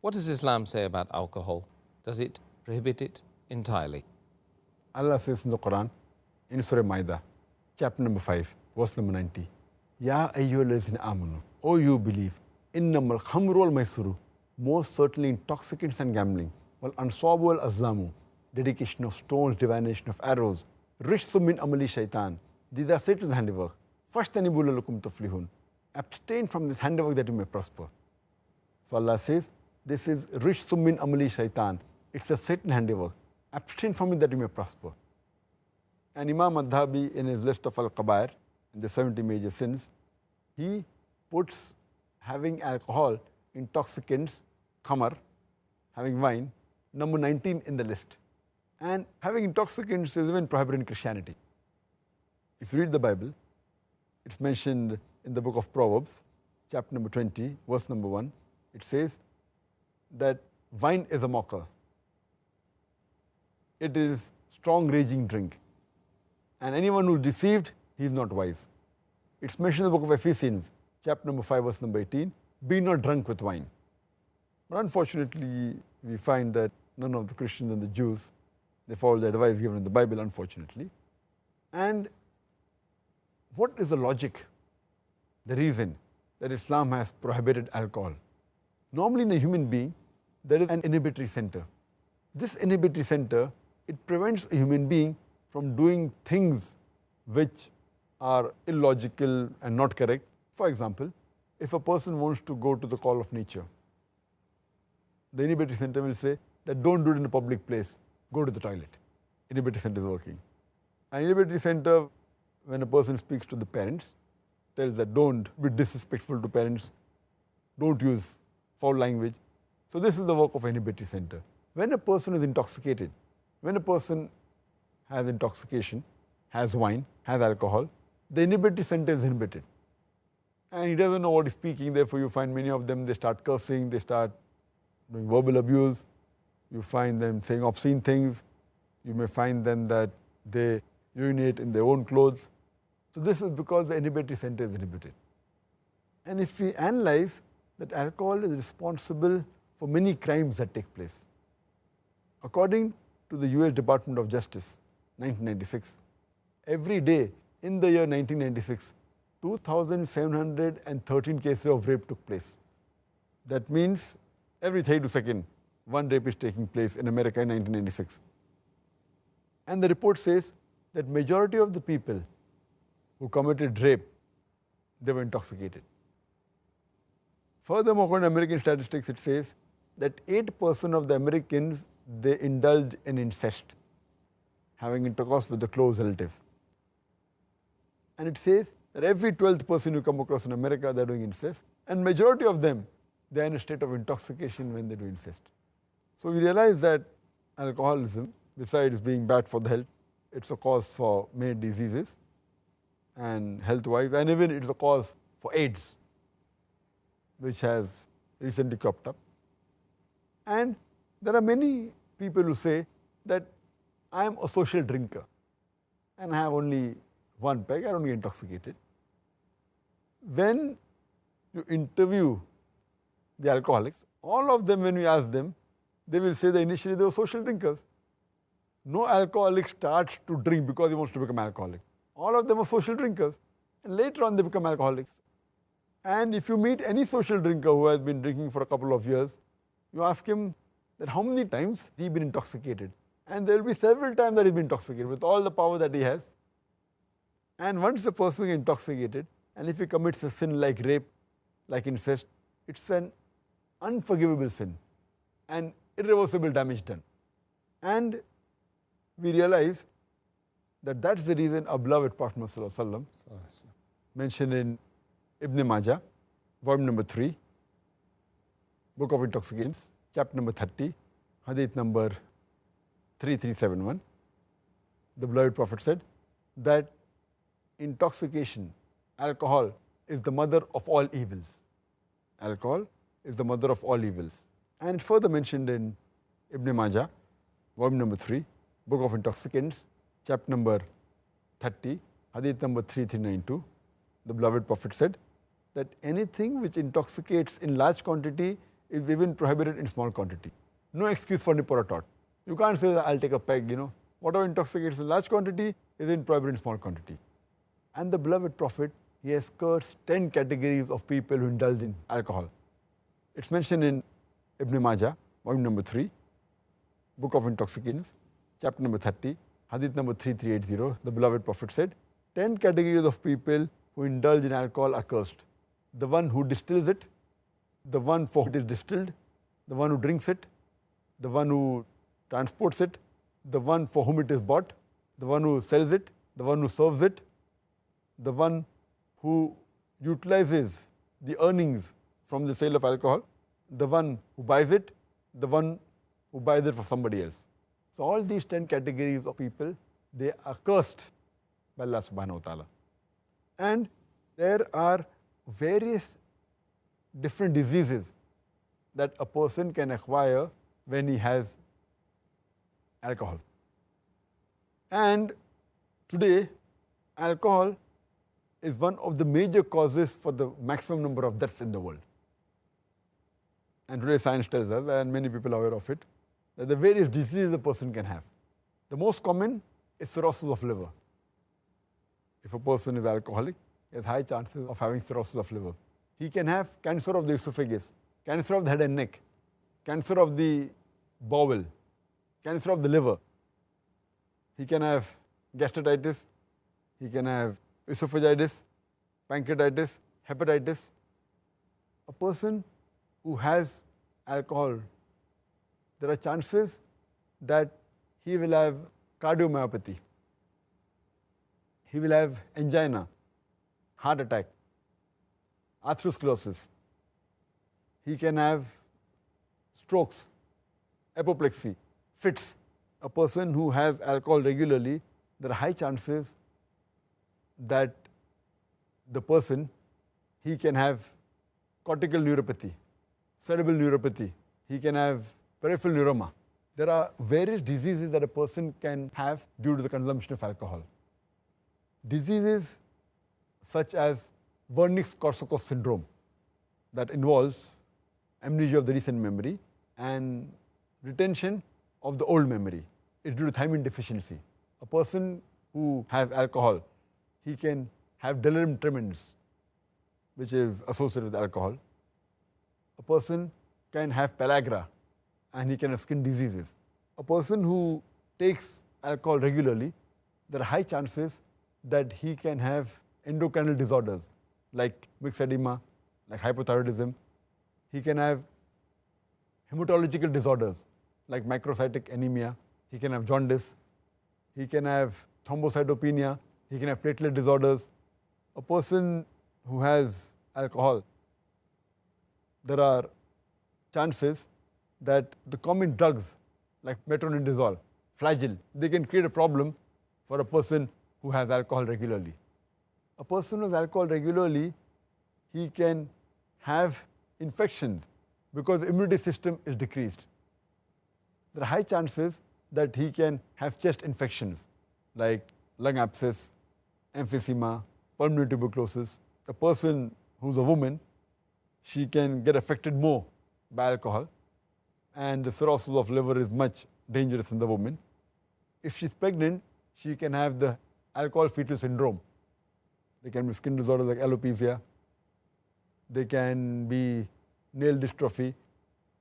What does Islam say about alcohol? Does it prohibit it entirely? Allah says in the Quran, in Surah Maida, chapter number 5, verse number 90, Ya ayyuhallazina amanu, O you believe, innamal khamru wal maisuru, most certainly intoxicants and gambling, wal ansabu wal azlamu, dedication of stones, divination of arrows, rishthum min amali shaitan, these are Satan's handiwork. Fashtanibu lalakum tuflihun, abstain from this handiwork that you may prosper. So Allah says, this is rishthum min amali shaitan, it's a Satan handiwork. Abstain from it that you may prosper. And Imam Adhabi, in his list of Al-Qabair, the 70 major sins, he puts having alcohol, intoxicants, khamar, having wine, number 19 in the list. And having intoxicants is even prohibited in Christianity. If you read the Bible, it's mentioned in the book of Proverbs, chapter number 20, verse number 1. It says that wine is a mocker. It is strong raging drink. And anyone who is deceived, he is not wise. It's mentioned in the book of Ephesians, chapter number 5, verse number 18, be not drunk with wine. But unfortunately, we find that none of the Christians and the Jews, they follow the advice given in the Bible, unfortunately. And what is the logic, the reason that Islam has prohibited alcohol? Normally in a human being, there is an inhibitory center. This inhibitory center, it prevents a human being from doing things which are illogical and not correct. For example, if a person wants to go to the call of nature, the inhibitory center will say that don't do it in a public place, go to the toilet. Inhibitory center is working. An inhibitory center, when a person speaks to the parents, tells that don't be disrespectful to parents, don't use foul language. So this is the work of an inhibitory center. When a person is intoxicated, when a person has intoxication, has wine, has alcohol, the inhibitory center is inhibited. And he doesn't know what he's speaking, therefore you find many of them, they start cursing, they start doing verbal abuse, you find them saying obscene things, you may find them that they urinate in their own clothes. So this is because the inhibitory center is inhibited. And if we analyze that alcohol is responsible for many crimes that take place. According to the US Department of Justice, 1996, every day in the year 1996, 2,713 cases of rape took place. That means every 32 seconds, one rape is taking place in America in 1996. And the report says that majority of the people who committed rape, they were intoxicated. Furthermore, according to American statistics, it says that 8% of the Americans, they indulge in incest, having intercourse with a close relative. And it says that every 12th person you come across in America, they're doing incest. And majority of them, they're in a state of intoxication when they do incest. So we realize that alcoholism, besides being bad for the health, it's a cause for many diseases and health-wise, and even it's a cause for AIDS, which has recently cropped up. And there are many people who say that I am a social drinker and I have only one peg, I don't get intoxicated. When you interview the alcoholics, all of them, when we ask them, they will say that initially they were social drinkers. No alcoholic starts to drink because he wants to become alcoholic. All of them are social drinkers, and later on they become alcoholics. And if you meet any social drinker who has been drinking for a couple of years, you ask him that how many times he has been intoxicated. And there will be several times that he has been intoxicated with all the power that he has. And once the person is intoxicated, and if he commits a sin like rape, like incest, it's an unforgivable sin and irreversible damage done. And we realize that that's the reason our beloved Prophet Muhammad mentioned in Ibn Majah, volume number 3, Book of Intoxicants, chapter number 30, hadith number 3371. The beloved Prophet said that intoxication, alcohol, is the mother of all evils. Alcohol is the mother of all evils. And it further mentioned in Ibn Majah, volume number 3, Book of Intoxicants, chapter number 30, hadith number 3392. The beloved Prophet said that anything which intoxicates in large quantity is even prohibited in small quantity. No excuse for nip or a tot. You can't say that I'll take a peg, Whatever intoxicates in large quantity is even prohibited in small quantity. And the beloved Prophet, he has cursed 10 categories of people who indulge in alcohol. It's mentioned in Ibn Majah, volume number 3, Book of Intoxicants, chapter number 30, hadith number 3380. The beloved Prophet said, 10 categories of people who indulge in alcohol are cursed. The one who distills it, the one for whom it is distilled, the one who drinks it, the one who transports it, the one for whom it is bought, the one who sells it, the one who serves it, the one who utilizes the earnings from the sale of alcohol, the one who buys it, the one who buys it for somebody else. So all these 10 categories of people, they are cursed by Allah subhanahu wa ta'ala. And there are various different diseases that a person can acquire when he has alcohol. And today, alcohol is one of the major causes for the maximum number of deaths in the world. And today science tells us, and many people are aware of it, that the various diseases a person can have. The most common is cirrhosis of liver. If a person is alcoholic, he has high chances of having cirrhosis of liver. He can have cancer of the esophagus, cancer of the head and neck, cancer of the bowel, cancer of the liver. He can have gastritis, he can have esophagitis, pancreatitis, hepatitis. A person who has alcohol, there are chances that he will have cardiomyopathy, he will have angina, heart attack, atherosclerosis. He can have strokes, apoplexy, fits. A person who has alcohol regularly, there are high chances that the person, he can have cortical neuropathy, cerebral neuropathy, he can have peripheral neuroma. There are various diseases that a person can have due to the consumption of alcohol. Diseases such as Wernicke-Korsakoff syndrome, that involves amnesia of the recent memory and retention of the old memory. It's due to thiamine deficiency. A person who has alcohol, he can have delirium tremens, which is associated with alcohol. A person can have pellagra and he can have skin diseases. A person who takes alcohol regularly, there are high chances that he can have endocrine disorders like mixed edema, like hypothyroidism. He can have hematological disorders like microcytic anemia. He can have jaundice. He can have thrombocytopenia. He can have platelet disorders. A person who has alcohol, there are chances that the common drugs like metronidazole, flagyl, they can create a problem for a person who has alcohol regularly. A person who has alcohol regularly, he can have infections because the immunity system is decreased. There are high chances that he can have chest infections like lung abscess, emphysema, pulmonary tuberculosis. A person who's a woman, she can get affected more by alcohol, and the cirrhosis of liver is much dangerous in the woman. If she's pregnant, she can have the alcohol fetal syndrome. There can be skin disorders like alopecia. There can be nail dystrophy.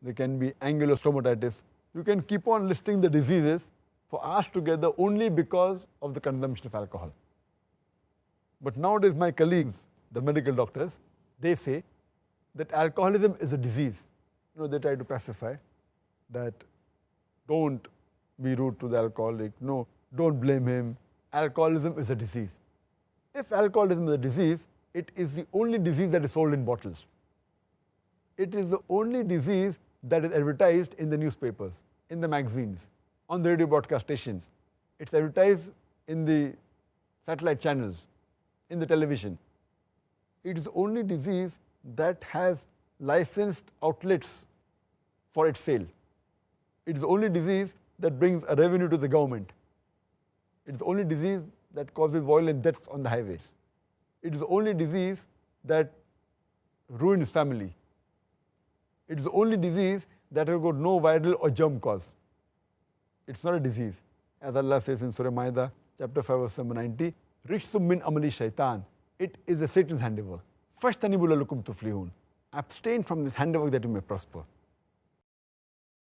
There can be angular stomatitis. You can keep on listing the diseases for hours together only because of the consumption of alcohol. But nowadays my colleagues, the medical doctors, they say that alcoholism is a disease. They try to pacify that don't be rude to the alcoholic, no, don't blame him. Alcoholism is a disease. If alcoholism is a disease, it is the only disease that is sold in bottles. It is the only disease that is advertised in the newspapers, in the magazines, on the radio broadcast stations. It's advertised in the satellite channels, in the television. It is the only disease that has licensed outlets for its sale. It is the only disease that brings a revenue to the government. It is the only disease that causes violent deaths on the highways. It is the only disease that ruins family. It's the only disease that has got no viral or germ cause. It's not a disease. As Allah says in Surah Ma'idah, chapter 5, verse number 90, Rishtum min amali shaitan. It is a Satan's handiwork. Fashtanibu lakum tuflihun. Abstain from this handiwork that you may prosper.